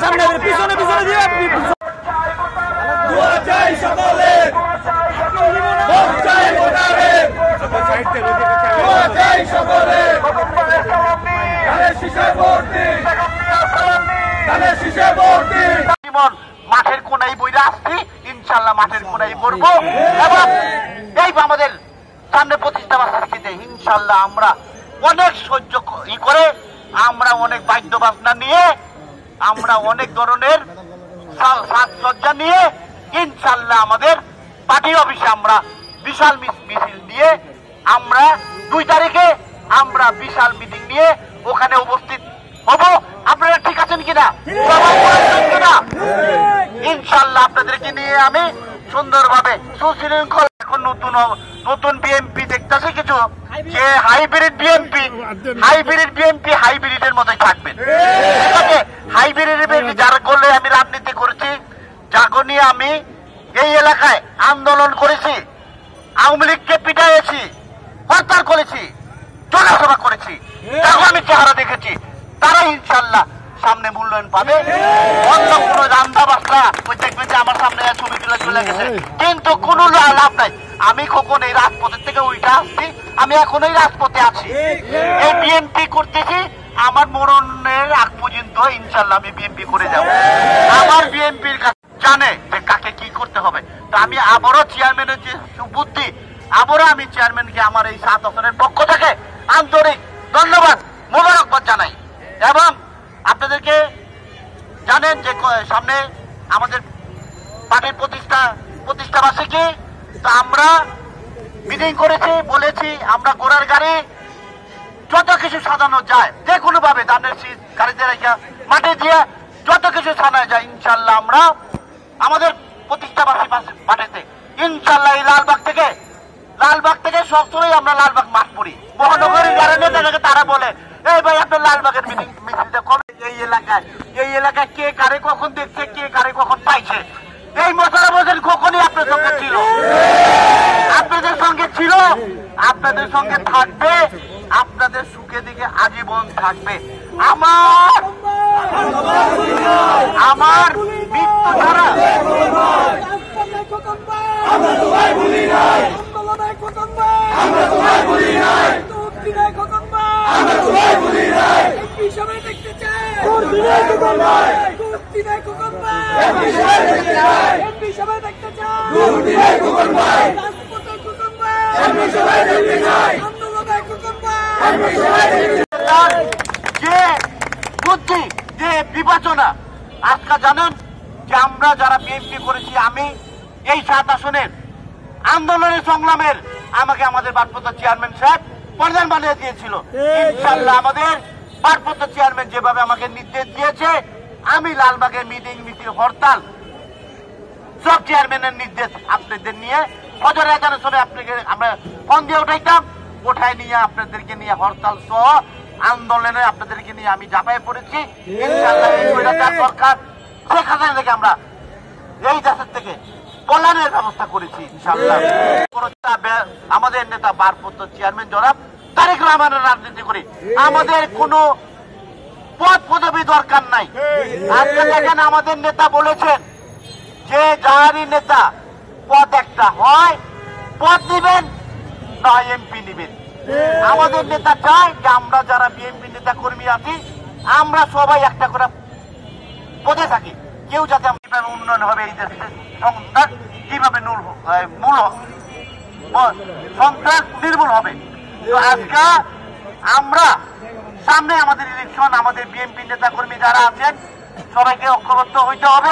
সামনে পিছনে পিছনে দিয়ে মাঠের কোনায় বইরা আসছি, ইনশাল্লাহ মাঠের কোনায় করবো এবং এই আমাদের সামনে প্রতিষ্ঠা বার্ষিকীতে ইনশাল্লাহ আমরা অনেক সহ্য করে আমরা অনেক বাদ্য বাজনা নিয়ে আমরা অনেক ধরনের সাজসজ্জা নিয়ে ইনশাল্লাহ আমাদের পার্টি অফিসে আমরা বিশাল মিছিল দিয়ে আমরা 2 তারিখে আমরা বিশাল মিটিং নিয়ে ওখানে উপস্থিত হব। আপনারা ঠিক আছেন কিনা? ইনশাল্লাহ আপনাদেরকে নিয়ে আমি সুন্দরভাবে সুশৃঙ্খল এখন নতুন বিএনপি দেখতেছে কিছু যে হাইব্রিড বিএনপি হাইব্রিডের মতোই থাকবেন। ঠিক আছে, হাইব্রিড যারা করলে আমি রাজনীতি করেছি, যাকে নিয়ে আমি এই এলাকায় আন্দোলন করেছি, আওয়ামী লীগকে পিটাইছি, হরতাল করেছি, জনসভা করেছি, যখন আমি চেহারা দেখেছি তারা ইনশাল্লাহ সামনে মূল্যায়ন পাবে। অন্য কোন রান্দা বাসরা ওই দেখবেন যে আমার সামনে ছবি তুলে চলে গেছে, কিন্তু কোনো লাভ নাই। আমি কখন এই রাজপথের থেকে উল্টা আসছি, আমি এখন এই রাজপথে আছি, এই বিএনপি করতেছি। আমার মরণের আগ পর্যন্ত ইনশাল্লাহ আমি বিএনপি করে যাব। আমার বিএনপির কাছে জানে যে কাকে কি করতে হবে। তো আমি আবারও চেয়ারম্যানের যে সুবুদ্ধি, আবারও আমি চেয়ারম্যানকে আমার এই 7 আসনের পক্ষ থেকে আন্তরিক ধন্যবাদ মোবারকবাদ জানাই। এবং আপনাদেরকে জানেন যে সামনে আমাদের পার্টির প্রতিষ্ঠা বার্ষিকী, তো আমরা মিটিং করেছি, বলেছি আমরা ঘোড়ার গাড়ি যত কিছু সাজানো যায় যে কোনো ভাবে ধানের শীত গাড়িতে রেখে মাঠে দিয়ে যত কিছু সাজানো যায় ইনশাল্লাহ আমরা আমাদের প্রতিষ্ঠা বার্ষিকী পাঠাতে ইনশাল্লাহ এই লালবাগ থেকে সবসময় আমরা লালবাগ মাঠ পড়ি। মহানগরী যারা নেতাকে তারা বলে এই ভাই আপনার লালবাগের মিছিলটা কবে? এই এলাকায় কে কারে কখন দেখছে, কে কারে কখন পাইছে, এই মশারা বছর কখনই আপনার সঙ্গে ছিল, আপনাদের সঙ্গে ছিল, আপনাদের সঙ্গে থাকবে, আপনাদের সুখে দিকে আজীবন থাকবে। আমার মৃত্যু ছাড়া যে বুদ্ধি, যে বিবেচনা, আজকে জানেন যে আমরা যারা বিএনপি করেছি, আমি এই 7 আসনের আন্দোলনের সংগ্রামের আমাকে আমাদের ভারপ্রাপ্ত চেয়ারম্যান সাহেব প্রধান বানিয়ে দিয়েছিল। ইনশাল্লাহ আমাদের ভারপ্রাপ্ত চেয়ারম্যান যেভাবে আমাকে নির্দেশ দিয়েছে, আমি লালবাগের মিটিং মিছিল হরতাল সব চেয়ারম্যানের নির্দেশ আপনাদের নিয়ে ফজর আজানের সময় আপনাকে আমরা ফোন দিয়ে উঠাই নিয়ে আপনাদেরকে নিয়ে হরতাল সহ আন্দোলনে আপনাদেরকে নিয়ে আমি ঝাঁপায় পড়েছি। ইনশাল্লাহ এই সরকার শেখ হাসিনা থেকে আমরা এই দেশের থেকে কল্যাণের ব্যবস্থা করেছি ইনশাল্লাহ। আমাদের নেতা ভারপ্রাপ্ত চেয়ারম্যান জনাব তারেক রহমানের রাজনীতি করি, আমাদের কোনো পদ পদবি দরকার নাই। আজকে দেখেন আমাদের নেতা বলেছেন যে যাহারই নেতা পদ একটা হয়, পদ নিবেন নয় এমপি নিবেন। আমাদের নেতা চায় যে আমরা যারা বিএনপি নেতা কর্মী আছি আমরা সবাই একটা করে পদে থাকি, কেউ যাতে উন্নয়ন হবে এই দেশে, সন্ত্রাস কিভাবে সন্ত্রাস নির্মূল হবে। তো আজকে আমরা সামনে আমাদের ইলেকশন, আমাদের বিএনপি নেতা কর্মী যারা আছেন সবাইকে ঐক্যবদ্ধ হইতে হবে।